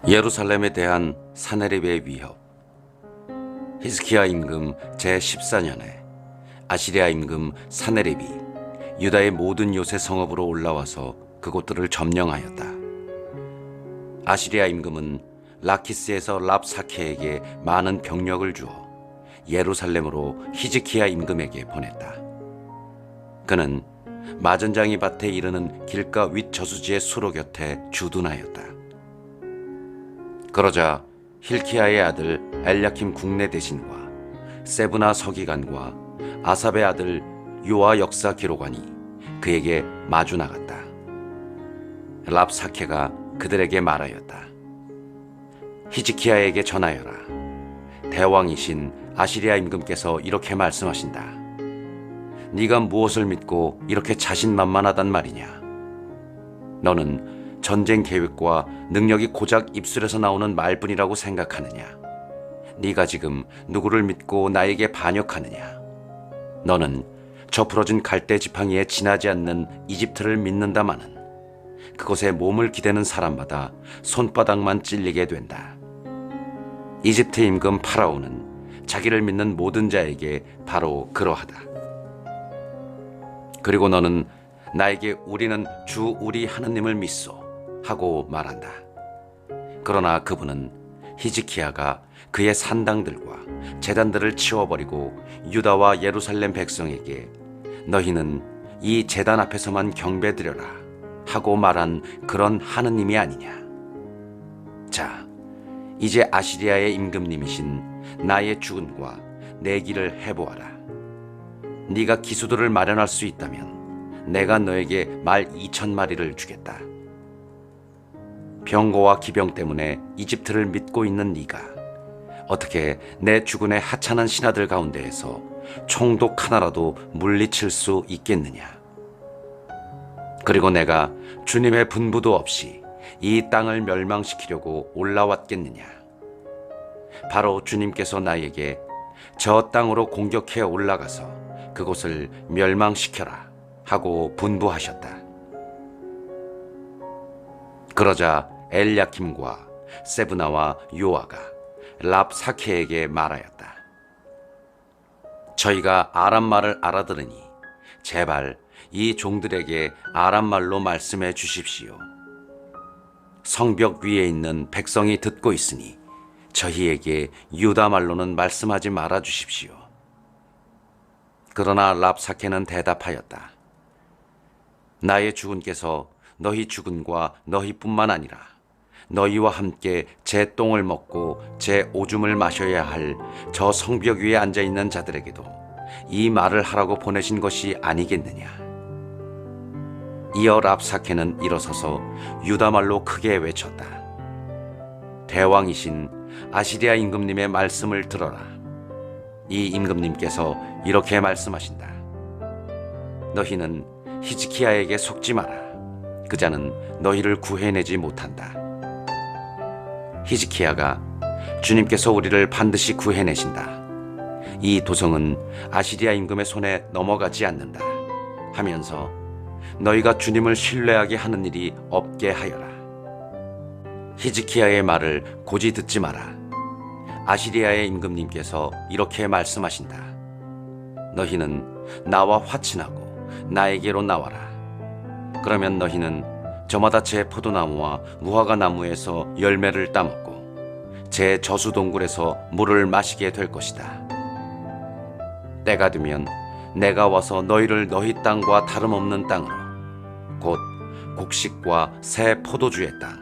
예루살렘에 대한 사네립의 위협. 히스기야 임금 제14년에 아시리아 임금 사네립이 유다의 모든 요새 성읍으로 올라와서 그곳들을 점령하였다. 아시리아 임금은 라키스에서 랍사케에게 많은 병력을 주어 예루살렘으로 히즈키야 임금에게 보냈다. 그는 마전장이 밭에 이르는 길가 윗 저수지의 수로 곁에 주둔하였다. 그러자 힐키야의 아들 엘야킴 국내 대신과 세브나 서기관과 아삽의 아들 요아 역사 기록관이 그에게 마주 나갔다. 랍사케가 그들에게 말하였다. 히즈키야에게 전하여라. 대왕이신 아시리아 임금께서 이렇게 말씀하신다. 네가 무엇을 믿고 이렇게 자신만만하단 말이냐? 너는 전쟁 계획과 능력이 고작 입술에서 나오는 말뿐이라고 생각하느냐? 네가 지금 누구를 믿고 나에게 반역하느냐? 너는 저 부러진 갈대 지팡이에 지나지 않는 이집트를 믿는다마는 그곳에 몸을 기대는 사람마다 손바닥만 찔리게 된다. 이집트 임금 파라오는 자기를 믿는 모든 자에게 바로 그러하다. 그리고 너는 나에게 우리는 주 우리 하느님을 믿소 하고 말한다. 그러나 그분은 히즈키야가 그의 산당들과 제단들을 치워버리고 유다와 예루살렘 백성에게 너희는 이 제단 앞에서만 경배드려라 하고 말한 그런 하느님이 아니냐. 자, 이제 아시리아의 임금님이신 나의 주군과 내 길을 해보아라. 네가 기수들을 마련할 수 있다면 내가 너에게 말 2,000마리를 주겠다. 병거와 기병 때문에 이집트를 믿고 있는 네가 어떻게 내 주군의 하찮은 신하들 가운데에서 총독 하나라도 물리칠 수 있겠느냐? 그리고 내가 주님의 분부도 없이 이 땅을 멸망시키려고 올라왔겠느냐? 바로 주님께서 나에게 저 땅으로 공격해 올라가서 그곳을 멸망시켜라 하고 분부하셨다. 그러자 엘야킴과 세브나와 요아가 랍사케에게 말하였다. 저희가 아람말을 알아들으니 제발 이 종들에게 아람말로 말씀해 주십시오. 성벽 위에 있는 백성이 듣고 있으니 저희에게 유다말로는 말씀하지 말아 주십시오. 그러나 랍사케는 대답하였다. 나의 주군께서 너희 주군과 너희뿐만 아니라 너희와 함께 제 똥을 먹고 제 오줌을 마셔야 할 저 성벽 위에 앉아있는 자들에게도 이 말을 하라고 보내신 것이 아니겠느냐. 이어 랍사케는 일어서서 유다말로 크게 외쳤다. 대왕이신 아시리아 임금님의 말씀을 들어라. 이 임금님께서 이렇게 말씀하신다. 너희는 히즈키야에게 속지 마라. 그 자는 너희를 구해내지 못한다. 히즈키야가 주님께서 우리를 반드시 구해내신다. 이 도성은 아시리아 임금의 손에 넘어가지 않는다 하면서 너희가 주님을 신뢰하게 하는 일이 없게 하여라. 히즈키야의 말을 고지 듣지 마라. 아시리아의 임금님께서 이렇게 말씀하신다. 너희는 나와 화친하고 나에게로 나와라. 그러면 너희는 저마다 제 포도나무와 무화과 나무에서 열매를 따먹고 제 저수동굴에서 물을 마시게 될 것이다. 때가 되면 내가 와서 너희를 너희 땅과 다름없는 땅으로 곧 곡식과 새 포도주의 땅,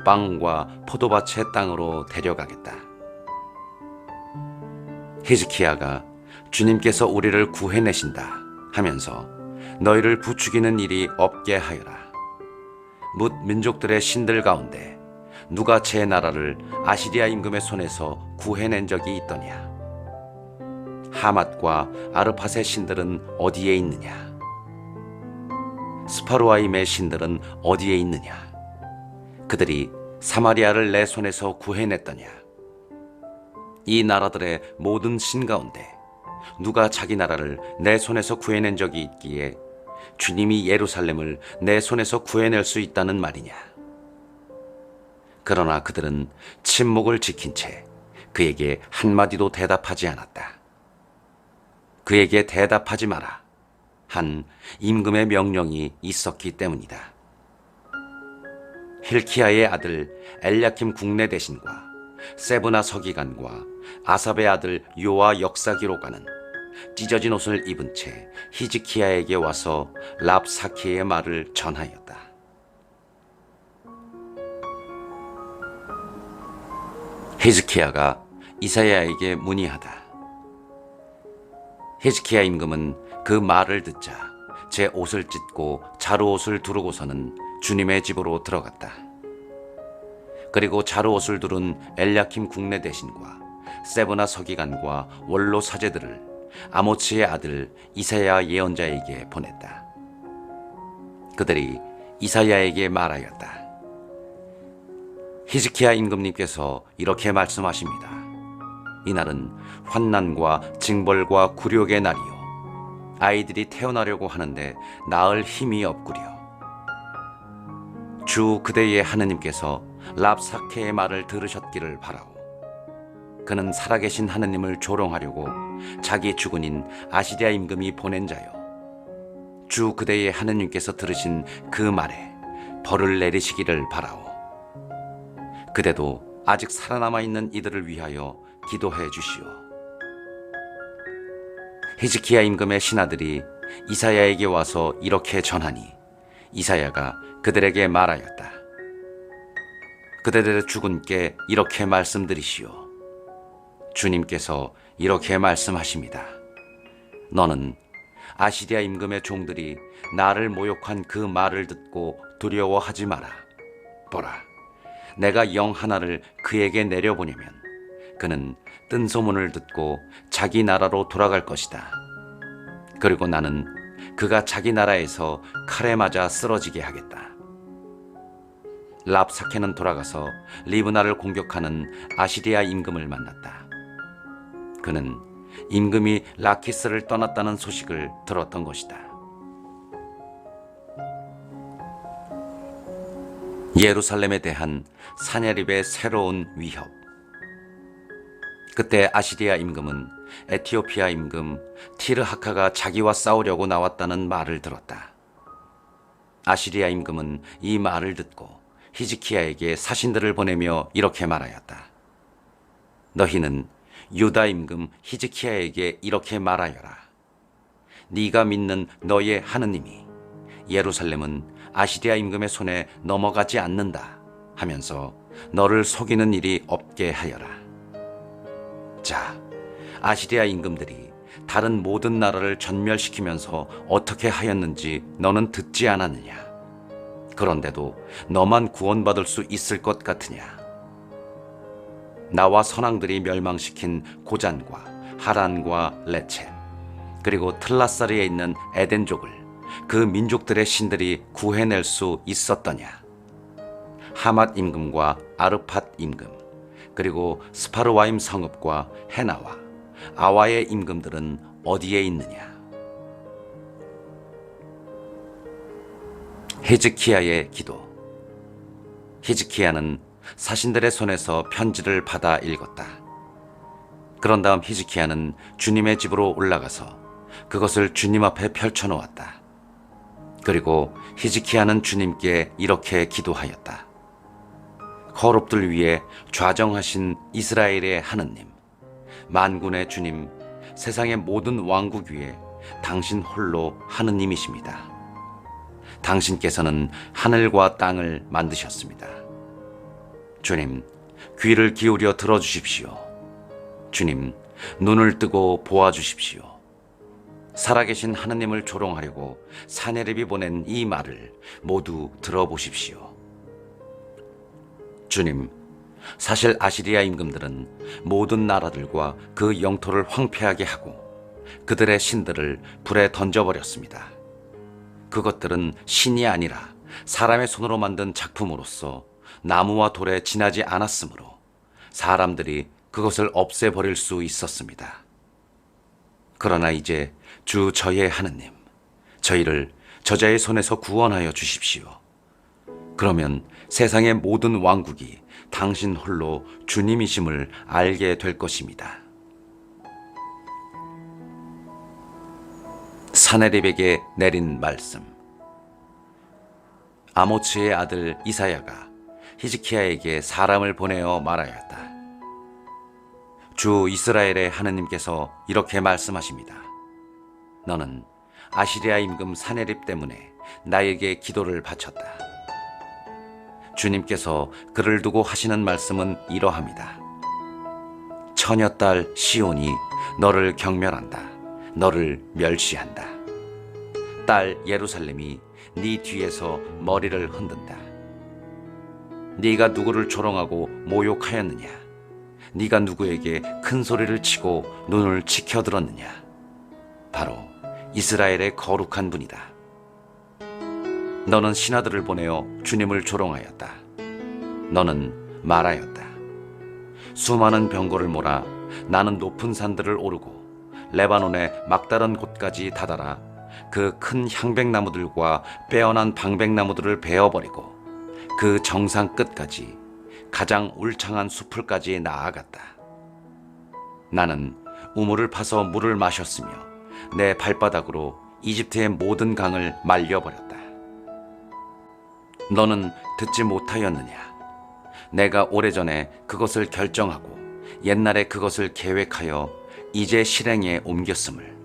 빵과 포도밭의 땅으로 데려가겠다. 히즈키야가 주님께서 우리를 구해내신다 하면서 너희를 부추기는 일이 없게 하여라. 뭇 민족들의 신들 가운데 누가 제 나라를 아시리아 임금의 손에서 구해낸 적이 있더냐? 하맛과 아르팟의 신들은 어디에 있느냐? 스파루아임의 신들은 어디에 있느냐? 그들이 사마리아를 내 손에서 구해냈더냐? 이 나라들의 모든 신 가운데 누가 자기 나라를 내 손에서 구해낸 적이 있기에 주님이 예루살렘을 내 손에서 구해낼 수 있다는 말이냐? 그러나 그들은 침묵을 지킨 채 그에게 한마디도 대답하지 않았다. 그에게 대답하지 마라 한 임금의 명령이 있었기 때문이다. 힐키야의 아들 엘야킴 국내 대신과 세브나 서기관과 아삽의 아들 요아 역사기록관은 찢어진 옷을 입은 채 히즈키야에게 와서 랍사케의 말을 전하였다. 히즈키야가 이사야에게 문의하다. 히즈키야 임금은 그 말을 듣자 제 옷을 찢고 자루옷을 두르고서는 주님의 집으로 들어갔다. 그리고 자루옷을 두른 엘야킴 국내 대신과 세브나 서기관과 원로 사제들을 아모츠의 아들 이사야 예언자에게 보냈다. 그들이 이사야에게 말하였다. 히즈키야 임금님께서 이렇게 말씀하십니다. 이날은 환난과 징벌과 굴욕의 날이요. 아이들이 태어나려고 하는데 낳을 힘이 없구려. 주 그대의 하느님께서 랍사케의 말을 들으셨기를 바라오. 그는 살아계신 하느님을 조롱하려고 자기 주군인 아시리아 임금이 보낸 자요. 주 그대의 하느님께서 들으신 그 말에 벌을 내리시기를 바라오. 그대도 아직 살아남아 있는 이들을 위하여 기도해 주시오. 히즈키야 임금의 신하들이 이사야에게 와서 이렇게 전하니 이사야가 그들에게 말하였다. 그대들의 주군께 이렇게 말씀드리시오. 주님께서 이렇게 말씀하십니다. 너는 아시리아 임금의 종들이 나를 모욕한 그 말을 듣고 두려워하지 마라. 보라, 내가 영 하나를 그에게 내려보내면 그는 뜬 소문을 듣고 자기 나라로 돌아갈 것이다. 그리고 나는 그가 자기 나라에서 칼에 맞아 쓰러지게 하겠다. 랍사케는 돌아가서 리브나를 공격하는 아시리아 임금을 만났다. 그는 임금이 라키스를 떠났다는 소식을 들었던 것이다. 예루살렘에 대한 사냐립의 새로운 위협. 그때 아시리아 임금은 에티오피아 임금 티르하카가 자기와 싸우려고 나왔다는 말을 들었다. 아시리아 임금은 이 말을 듣고 히즈키야에게 사신들을 보내며 이렇게 말하였다. 너희는 유다 임금 히즈키야에게 이렇게 말하여라. 네가 믿는 너의 하느님이 예루살렘은 아시리아 임금의 손에 넘어가지 않는다 하면서 너를 속이는 일이 없게 하여라. 자, 아시리아 임금들이 다른 모든 나라를 전멸시키면서 어떻게 하였는지 너는 듣지 않았느냐? 그런데도 너만 구원받을 수 있을 것 같으냐? 나와 선왕들이 멸망시킨 고잔과 하란과 레체, 그리고 틀라사리에 있는 에덴족을 그 민족들의 신들이 구해낼 수 있었더냐? 하맛 임금과 아르팟 임금, 그리고 스파르와임 성읍과 헤나와 아와의 임금들은 어디에 있느냐? 히즈키야의 기도. 히즈키야는 사신들의 손에서 편지를 받아 읽었다. 그런 다음 히즈키야는 주님의 집으로 올라가서 그것을 주님 앞에 펼쳐놓았다. 그리고 히즈키야는 주님께 이렇게 기도하였다. 거룩들 위에 좌정하신 이스라엘의 하느님, 만군의 주님, 세상의 모든 왕국 위에 당신 홀로 하느님이십니다. 당신께서는 하늘과 땅을 만드셨습니다. 주님, 귀를 기울여 들어주십시오. 주님, 눈을 뜨고 보아주십시오. 살아계신 하느님을 조롱하려고 사내립이 보낸 이 말을 모두 들어보십시오. 주님, 사실 아시리아 임금들은 모든 나라들과 그 영토를 황폐하게 하고 그들의 신들을 불에 던져버렸습니다. 그것들은 신이 아니라 사람의 손으로 만든 작품으로서 나무와 돌에 지나지 않았으므로 사람들이 그것을 없애버릴 수 있었습니다. 그러나 이제 주 저의 하느님, 저희를 저자의 손에서 구원하여 주십시오. 그러면 세상의 모든 왕국이 당신 홀로 주님이심을 알게 될 것입니다. 사네립에게 내린 말씀. 아모츠의 아들 이사야가 히즈키야에게 사람을 보내어 말하였다. 주 이스라엘의 하느님께서 이렇게 말씀하십니다. 너는 아시리아 임금 사네립 때문에 나에게 기도를 바쳤다. 주님께서 그를 두고 하시는 말씀은 이러합니다. 처녀딸 시온이 너를 경멸한다. 너를 멸시한다. 딸 예루살렘이 네 뒤에서 머리를 흔든다. 네가 누구를 조롱하고 모욕하였느냐? 네가 누구에게 큰 소리를 치고 눈을 치켜들었느냐? 바로 이스라엘의 거룩한 분이다. 너는 신하들을 보내어 주님을 조롱하였다. 너는 말하였다. 수많은 병거를 몰아 나는 높은 산들을 오르고 레바논의 막다른 곳까지 다다라 그 큰 향백나무들과 빼어난 방백나무들을 베어버리고 그 정상 끝까지 가장 울창한 숲을까지 나아갔다. 나는 우물을 파서 물을 마셨으며 내 발바닥으로 이집트의 모든 강을 말려버렸다. 너는 듣지 못하였느냐? 내가 오래전에 그것을 결정하고 옛날에 그것을 계획하여 이제 실행에 옮겼음을.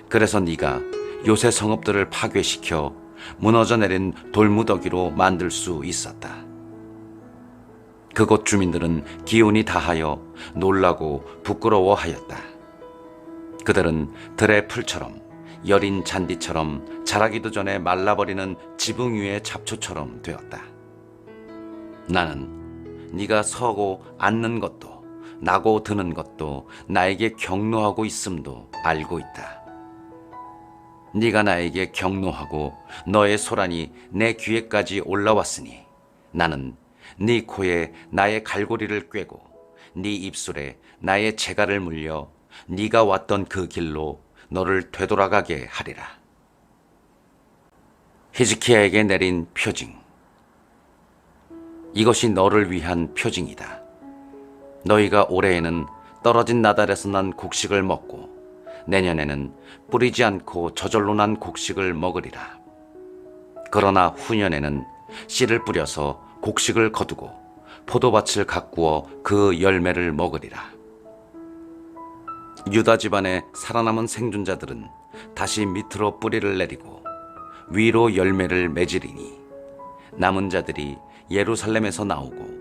그래서 네가 요새 성읍들을 파괴시켜 무너져 내린 돌무더기로 만들 수 있었다. 그곳 주민들은 기운이 다하여 놀라고 부끄러워하였다. 그들은 들의 풀처럼 여린 잔디처럼 자라기도 전에 말라버리는 지붕 위의 잡초처럼 되었다. 나는 네가 서고 앉는 것도 나고 드는 것도 나에게 경노하고 있음도 알고 있다. 네가 나에게 경노하고 너의 소란이 내 귀에까지 올라왔으니 나는 네 코에 나의 갈고리를 꿰고 네 입술에 나의 재갈을 물려 네가 왔던 그 길로 너를 되돌아가게 하리라. 히즈키야에게 내린 표징. 이것이 너를 위한 표징이다. 너희가 올해에는 떨어진 나달에서 난 곡식을 먹고 내년에는 뿌리지 않고 저절로 난 곡식을 먹으리라. 그러나 후년에는 씨를 뿌려서 곡식을 거두고 포도밭을 가꾸어 그 열매를 먹으리라. 유다 집안의 살아남은 생존자들은 다시 밑으로 뿌리를 내리고 위로 열매를 맺으리니 남은 자들이 예루살렘에서 나오고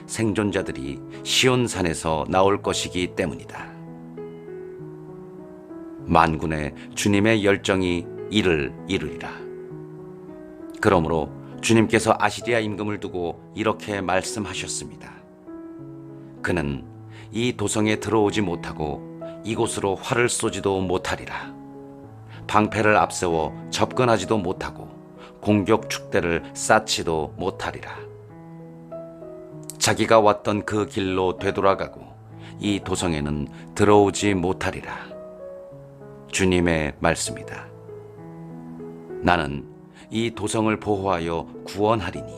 생존자들이 시온산에서 나올 것이기 때문이다. 만군의 주님의 열정이 이를 이루리라. 그러므로 주님께서 아시리아 임금을 두고 이렇게 말씀하셨습니다. 그는 이 도성에 들어오지 못하고 이곳으로 활을 쏘지도 못하리라. 방패를 앞세워 접근하지도 못하고 공격 축대를 쌓지도 못하리라. 자기가 왔던 그 길로 되돌아가고 이 도성에는 들어오지 못하리라. 주님의 말씀이다. 나는 이 도성을 보호하여 구원하리니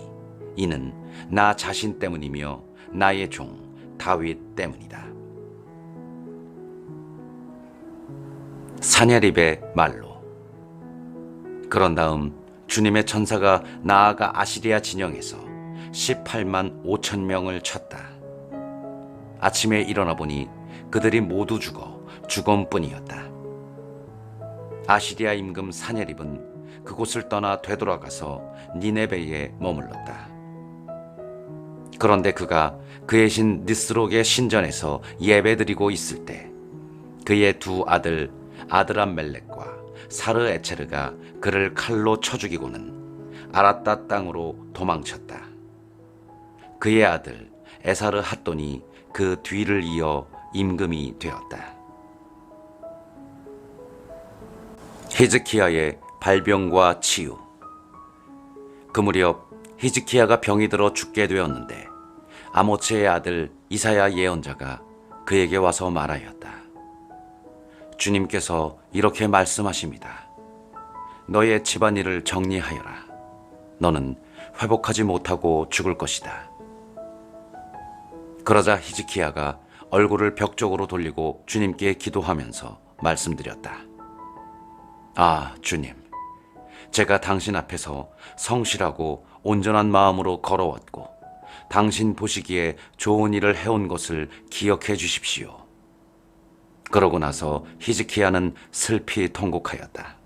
이는 나 자신 때문이며 나의 종 다윗 때문이다. 사냐립의 말로. 그런 다음 주님의 천사가 나아가 아시리아 진영에서 18만 5천 명을 쳤다. 아침에 일어나 보니 그들이 모두 죽어 죽음뿐이었다. 아시리아 임금 사냐립은 그곳을 떠나 되돌아가서 니네베에 머물렀다. 그런데 그가 그의 신 니스록의 신전에서 예배드리고 있을 때 그의 두 아들 아드람멜렉과 사르에체르가 그를 칼로 쳐 죽이고는 아라따 땅으로 도망쳤다. 그의 아들 에사르 핫돈이 그 뒤를 이어 임금이 되었다. 히즈키야의 발병과 치유. 그 무렵 히즈키야가 병이 들어 죽게 되었는데 아모츠의 아들 이사야 예언자가 그에게 와서 말하였다. 주님께서 이렇게 말씀하십니다. 너의 집안일을 정리하여라. 너는 회복하지 못하고 죽을 것이다. 그러자 히즈키야가 얼굴을 벽 쪽으로 돌리고 주님께 기도하면서 말씀드렸다. 아, 주님, 제가 당신 앞에서 성실하고 온전한 마음으로 걸어왔고 당신 보시기에 좋은 일을 해온 것을 기억해 주십시오. 그러고 나서 히즈키야는 슬피 통곡하였다.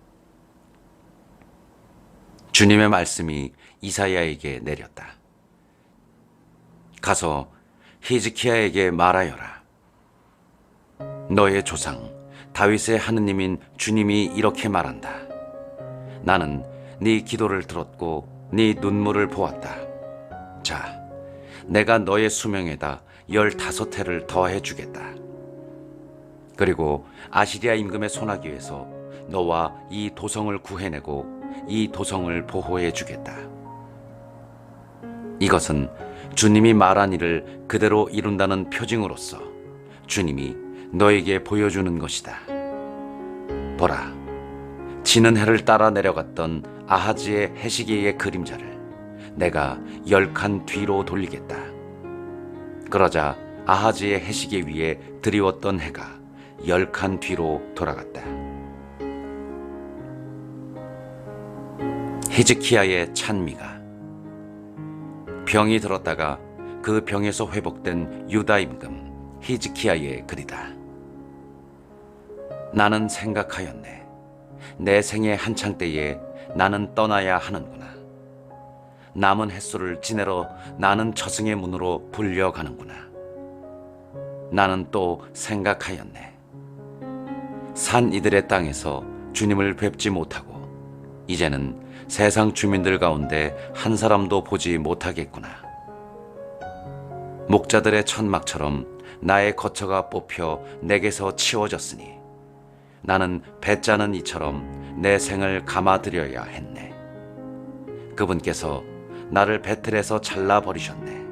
주님의 말씀이 이사야에게 내렸다. 가서 히즈키야에게 말하여라. 너의 조상 다윗의 하느님인 주님이 이렇게 말한다. 나는 네 기도를 들었고 네 눈물을 보았다. 자, 내가 너의 수명에다 15해를 더해 주겠다. 그리고 아시리아 임금의 손아귀에서 너와 이 도성을 구해내고 이 도성을 보호해 주겠다. 이것은 주님이 말한 일을 그대로 이룬다는 표징으로서 주님이 너에게 보여주는 것이다. 보라, 지는 해를 따라 내려갔던 아하즈의 해시계의 그림자를 내가 10칸 뒤로 돌리겠다. 그러자 아하즈의 해시계 위에 드리웠던 해가 10칸 뒤로 돌아갔다. 히즈키야의 찬미가 병이 들었다가 그 병에서 회복된 유다 임금 히즈키야의 글이다. 나는 생각하였네. 내 생의 한창 때에 나는 떠나야 하는구나. 남은 햇수를 지내러 나는 저승의 문으로 불려가는구나. 나는 또 생각하였네. 산 이들의 땅에서 주님을 뵙지 못하고 이제는 세상 주민들 가운데 한 사람도 보지 못하겠구나. 목자들의 천막처럼 나의 거처가 뽑혀 내게서 치워졌으니 나는 배 짜는 이처럼 내 생을 감아들여야 했네. 그분께서 나를 배틀에서 잘라버리셨네.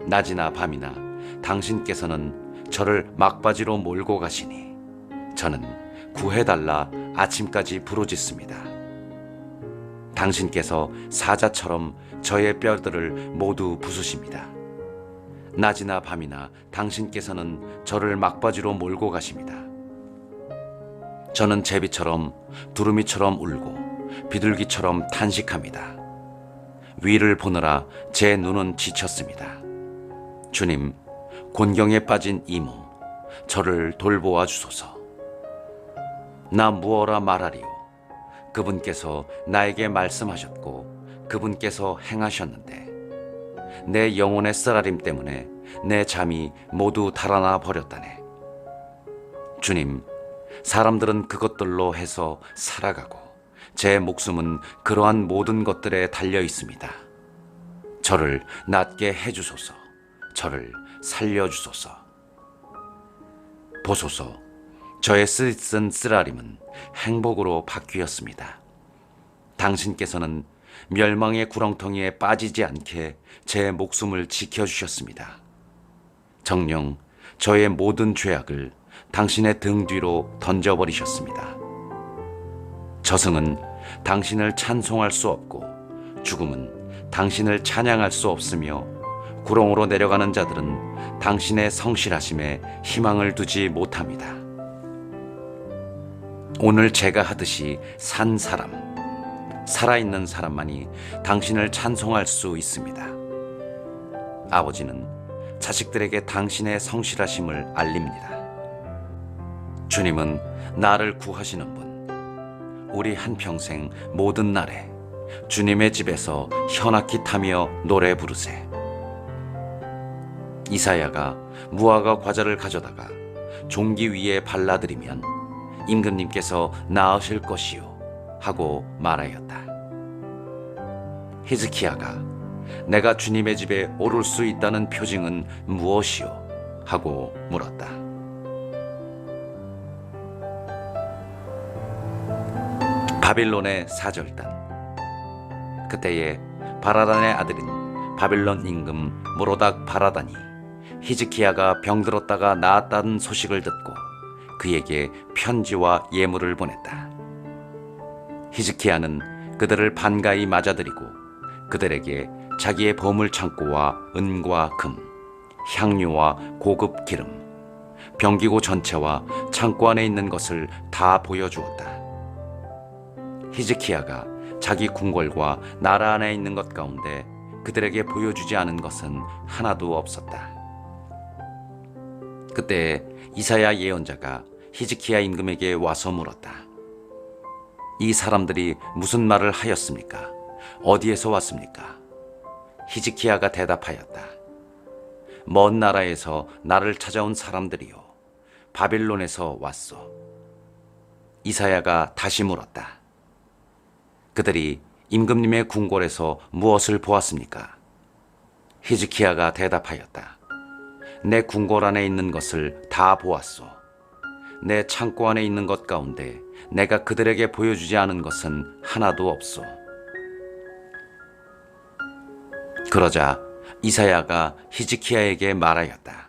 낮이나 밤이나 당신께서는 저를 막바지로 몰고 가시니 저는 구해달라 아침까지 부르짖습니다. 당신께서 사자처럼 저의 뼈들을 모두 부수십니다. 낮이나 밤이나 당신께서는 저를 막바지로 몰고 가십니다. 저는 제비처럼 두루미처럼 울고 비둘기처럼 탄식합니다. 위를 보느라 제 눈은 지쳤습니다. 주님, 곤경에 빠진 이 몸, 저를 돌보아 주소서. 나 무어라 말하리요. 그분께서 나에게 말씀하셨고 그분께서 행하셨는데 내 영혼의 쓰라림 때문에 내 잠이 모두 달아나 버렸다네. 주님, 사람들은 그것들로 해서 살아가고 제 목숨은 그러한 모든 것들에 달려 있습니다. 저를 낫게 해주소서. 저를 살려주소서. 보소서, 저의 쓰쓴 쓰라림은 행복으로 바뀌었습니다. 당신께서는 멸망의 구렁텅이에 빠지지 않게 제 목숨을 지켜주셨습니다. 정녕 저의 모든 죄악을 당신의 등 뒤로 던져버리셨습니다. 저승은 당신을 찬송할 수 없고 죽음은 당신을 찬양할 수 없으며 구렁으로 내려가는 자들은 당신의 성실하심에 희망을 두지 못합니다. 오늘 제가 하듯이 산 사람, 살아있는 사람만이 당신을 찬송할 수 있습니다. 아버지는 자식들에게 당신의 성실하심을 알립니다. 주님은 나를 구하시는 분, 우리 한평생 모든 날에 주님의 집에서 현악기 타며 노래 부르세. 이사야가 무화과 과자를 가져다가 종기 위에 발라드리면 임금님께서 나으실 것이요 하고 말하였다. 히즈키야가 내가 주님의 집에 오를 수 있다는 표징은 무엇이요 하고 물었다. 바빌론의 사절단. 그때에 바라단의 아들인 바빌론 임금 모로닥 바라단이 히즈키야가 병들었다가 나았다는 소식을 듣고 그에게 편지와 예물을 보냈다. 히즈키야는 그들을 반가이 맞아들이고 그들에게 자기의 보물 창고와 은과 금, 향료와 고급 기름, 병기고 전체와 창고 안에 있는 것을 다 보여주었다. 히즈키야가 자기 궁궐과 나라 안에 있는 것 가운데 그들에게 보여주지 않은 것은 하나도 없었다. 그때 이사야 예언자가 히즈키야 임금에게 와서 물었다. 이 사람들이 무슨 말을 하였습니까? 어디에서 왔습니까? 히즈키야가 대답하였다. 먼 나라에서 나를 찾아온 사람들이요, 바빌론에서 왔소. 이사야가 다시 물었다. 그들이 임금님의 궁궐에서 무엇을 보았습니까? 히즈키야가 대답하였다. 내 궁궐 안에 있는 것을 다 보았소. 내 창고 안에 있는 것 가운데 내가 그들에게 보여주지 않은 것은 하나도 없소. 그러자 이사야가 히즈키야에게 말하였다.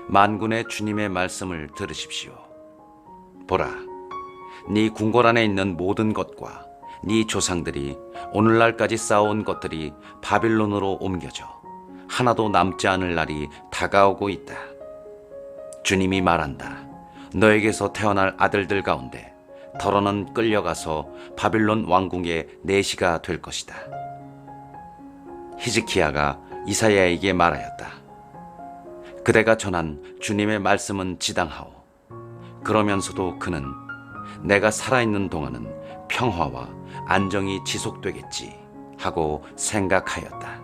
만군의 주님의 말씀을 들으십시오. 보라, 네 궁궐 안에 있는 모든 것과 네 조상들이 오늘날까지 쌓아온 것들이 바빌론으로 옮겨져 하나도 남지 않을 날이 다가오고 있다. 주님이 말한다. 너에게서 태어날 아들들 가운데 더러는 끌려가서 바빌론 왕궁의 내시가 될 것이다. 히즈키야가 이사야에게 말하였다. 그대가 전한 주님의 말씀은 지당하오. 그러면서도 그는 내가 살아있는 동안은 평화와 안정이 지속되겠지 하고 생각하였다.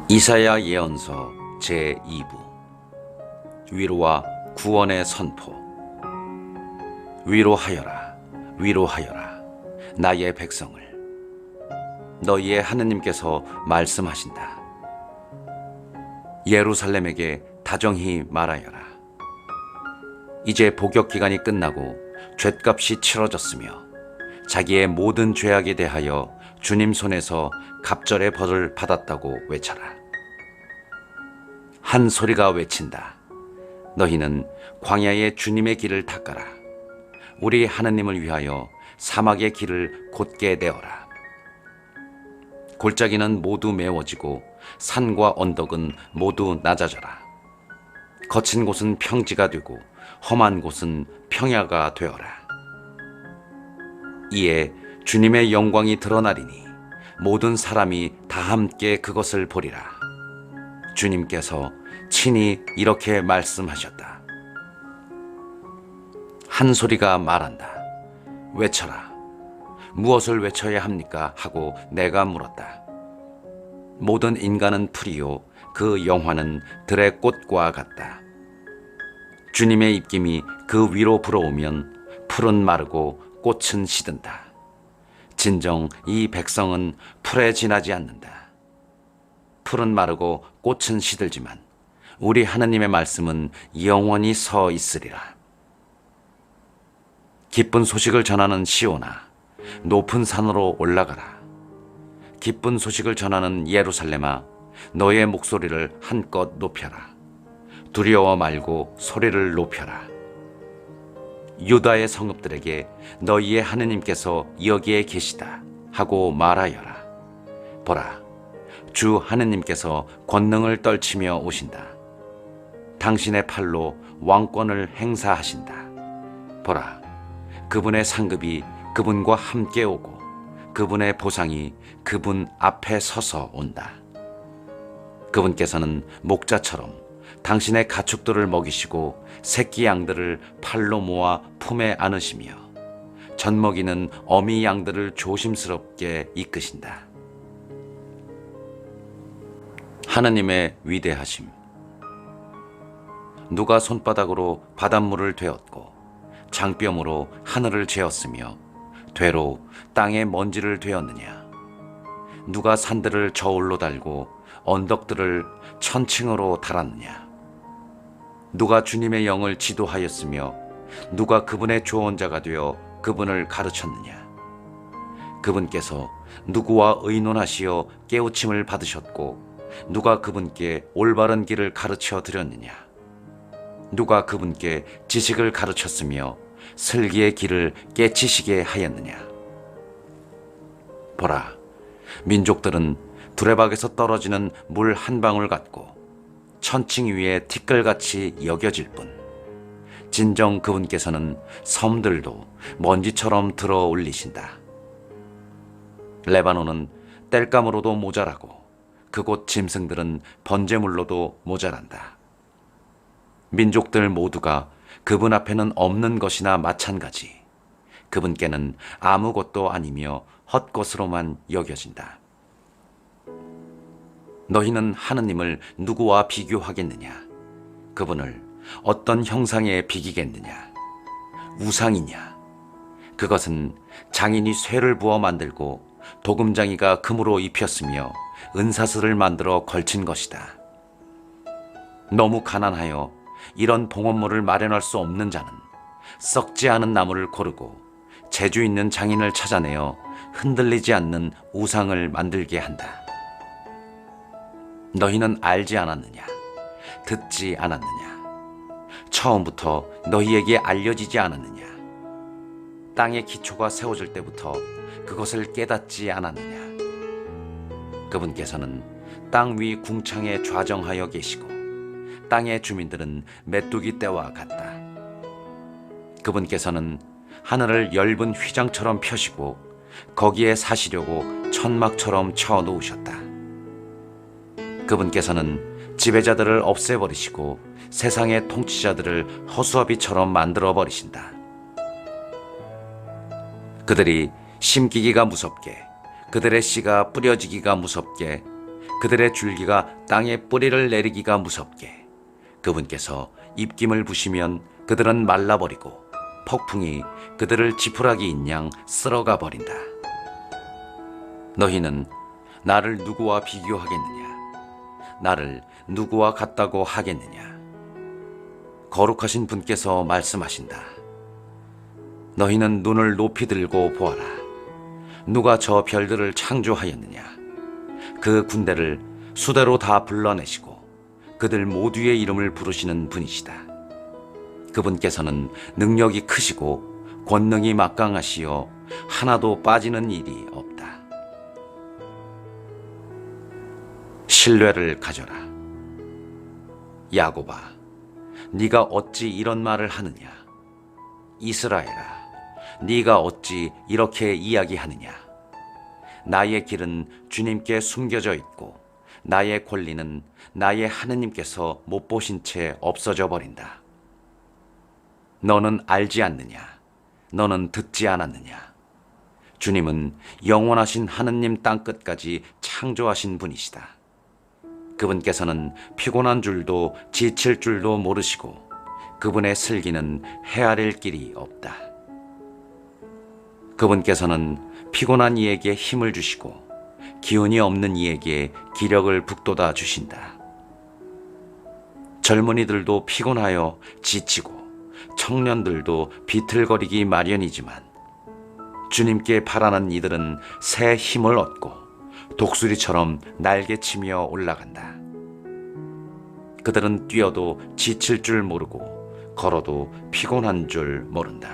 이사야 예언서 제2부 위로와 구원의 선포. 위로하여라, 위로하여라, 나의 백성을. 너희의 하느님께서 말씀하신다. 예루살렘에게 다정히 말하여라. 이제 복역 기간이 끝나고 죗값이 치러졌으며 자기의 모든 죄악에 대하여 주님 손에서 갑절의 벌을 받았다고 외쳐라. 한 소리가 외친다. 너희는 광야의 주님의 길을 닦아라. 우리 하느님을 위하여 사막의 길을 곧게 내어라. 골짜기는 모두 메워지고 산과 언덕은 모두 낮아져라. 거친 곳은 평지가 되고 험한 곳은 평야가 되어라. 이에 주님의 영광이 드러나리니 모든 사람이 다 함께 그것을 보리라. 주님께서 친히 이렇게 말씀하셨다. 한 소리가 말한다. 외쳐라. 무엇을 외쳐야 합니까? 하고 내가 물었다. 모든 인간은 풀이요, 그 영화는 들의 꽃과 같다. 주님의 입김이 그 위로 불어오면 풀은 마르고 꽃은 시든다. 진정 이 백성은 풀에 지나지 않는다. 풀은 마르고 꽃은 시들지만 우리 하느님의 말씀은 영원히 서 있으리라. 기쁜 소식을 전하는 시온아, 높은 산으로 올라가라. 기쁜 소식을 전하는 예루살렘아, 너의 목소리를 한껏 높여라. 두려워 말고 소리를 높여라. 유다의 성읍들에게 너희의 하느님께서 여기에 계시다 하고 말하여라. 보라, 주 하느님께서 권능을 떨치며 오신다. 당신의 팔로 왕권을 행사하신다. 보라, 그분의 상급이 그분과 함께 오고 그분의 보상이 그분 앞에 서서 온다. 그분께서는 목자처럼 당신의 가축들을 먹이시고 새끼 양들을 팔로 모아 품에 안으시며 젖먹이는 어미 양들을 조심스럽게 이끄신다. 하나님의 위대하심. 누가 손바닥으로 바닷물을 되었고 장뼘으로 하늘을 재었으며 되로 땅의 먼지를 되었느냐? 누가 산들을 저울로 달고 언덕들을 천층으로 달았느냐? 누가 주님의 영을 지도하였으며 누가 그분의 조언자가 되어 그분을 가르쳤느냐? 그분께서 누구와 의논하시어 깨우침을 받으셨고 누가 그분께 올바른 길을 가르쳐 드렸느냐? 누가 그분께 지식을 가르쳤으며 슬기의 길을 깨치시게 하였느냐? 보라, 민족들은 두레박에서 떨어지는 물 한 방울 같고 천칭 위에 티끌같이 여겨질 뿐 진정 그분께서는 섬들도 먼지처럼 들어 올리신다. 레바논은 땔감으로도 모자라고 그곳 짐승들은 번제물로도 모자란다. 민족들 모두가 그분 앞에는 없는 것이나 마찬가지 그분께는 아무것도 아니며 헛것으로만 여겨진다. 너희는 하느님을 누구와 비교하겠느냐? 그분을 어떤 형상에 비기겠느냐? 우상이냐? 그것은 장인이 쇠를 부어 만들고 도금장이가 금으로 입혔으며 은사슬을 만들어 걸친 것이다. 너무 가난하여 이런 봉헌물을 마련할 수 없는 자는 썩지 않은 나무를 고르고 재주 있는 장인을 찾아내어 흔들리지 않는 우상을 만들게 한다. 너희는 알지 않았느냐? 듣지 않았느냐? 처음부터 너희에게 알려지지 않았느냐? 땅의 기초가 세워질 때부터 그것을 깨닫지 않았느냐? 그분께서는 땅 위 궁창에 좌정하여 계시고 땅의 주민들은 메뚜기 떼와 같다. 그분께서는 하늘을 엷은 휘장처럼 펴시고 거기에 사시려고 천막처럼 쳐 놓으셨다. 그분께서는 지배자들을 없애버리시고 세상의 통치자들을 허수아비처럼 만들어 버리신다. 그들이 심기기가 무섭게, 그들의 씨가 뿌려지기가 무섭게, 그들의 줄기가 땅에 뿌리를 내리기가 무섭게, 그분께서 입김을 부시면 그들은 말라버리고 폭풍이 그들을 지푸라기인 양 쓸어가 버린다. 너희는 나를 누구와 비교하겠느냐? 나를 누구와 같다고 하겠느냐? 거룩하신 분께서 말씀하신다. 너희는 눈을 높이 들고 보아라. 누가 저 별들을 창조하였느냐? 그 군대를 수대로 다 불러내시고 그들 모두의 이름을 부르시는 분이시다. 그분께서는 능력이 크시고 권능이 막강하시어 하나도 빠지는 일이 없다. 신뢰를 가져라. 야곱아, 네가 어찌 이런 말을 하느냐? 이스라엘아, 네가 어찌 이렇게 이야기하느냐? 나의 길은 주님께 숨겨져 있고 나의 권리는 나의 하느님께서 못 보신 채 없어져 버린다. 너는 알지 않느냐? 너는 듣지 않았느냐? 주님은 영원하신 하느님 땅끝까지 창조하신 분이시다. 그분께서는 피곤한 줄도 지칠 줄도 모르시고 그분의 슬기는 헤아릴 길이 없다. 그분께서는 피곤한 이에게 힘을 주시고 기운이 없는 이에게 기력을 북돋아 주신다. 젊은이들도 피곤하여 지치고 청년들도 비틀거리기 마련이지만 주님께 바라는 이들은 새 힘을 얻고 독수리처럼 날개치며 올라간다. 그들은 뛰어도 지칠 줄 모르고 걸어도 피곤한 줄 모른다.